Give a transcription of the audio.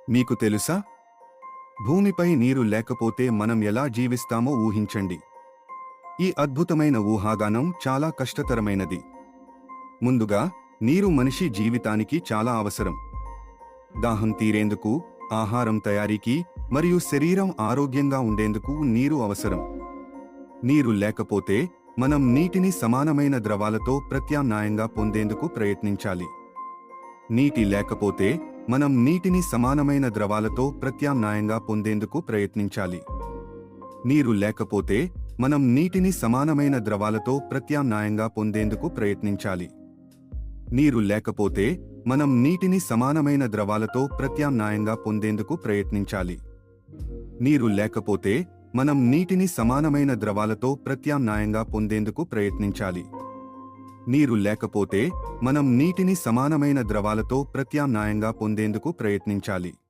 మీకు తెలుసా? భూమిపై నీరు లేకపోతే మనం ఎలా జీవిస్తామో ఊహించండి. ఈ అద్భుతమైన ఊహాగానం చాలా కష్టతరమైనది. ముందుగా, నీరు మనిషి జీవితానికి చాలా అవసరం. దాహం తీరేందుకు, ఆహారం తయారీకి మరియు శరీరం ఆరోగ్యంగా ఉండేందుకు నీరు అవసరం. నీరు లేకపోతే మనం నీటిని సమానమైన ద్రవాలతో ప్రత్యామ్నాయంగా పొందేందుకు ప్రయత్నించాలి. నీటి లేకపోతే మనం నీటిని సమానమైన ద్రవాలతో ప్రత్యామ్నాయంగా పొందేందుకు ప్రయత్నించాలి. నీరు లేకపోతే మనం నీటిని సమానమైన ద్రవాలతో ప్రత్యామ్నాయంగా పొందేందుకు ప్రయత్నించాలి. నీరు లేకపోతే మనం నీటిని సమానమైన ద్రవాలతో ప్రత్యామ్నాయంగా పొందేందుకు ప్రయత్నించాలి. నీరు లేకపోతే మనం నీటిని సమానమైన ద్రవాలతో ప్రత్యామ్నాయంగా పొందేందుకు ప్రయత్నించాలి. నీరు లేకపోతే మనం నీటిని సమానమైన ద్రవాలతో ప్రత్యామ్నాయంగా పొందేందుకు ప్రయత్నించాలి.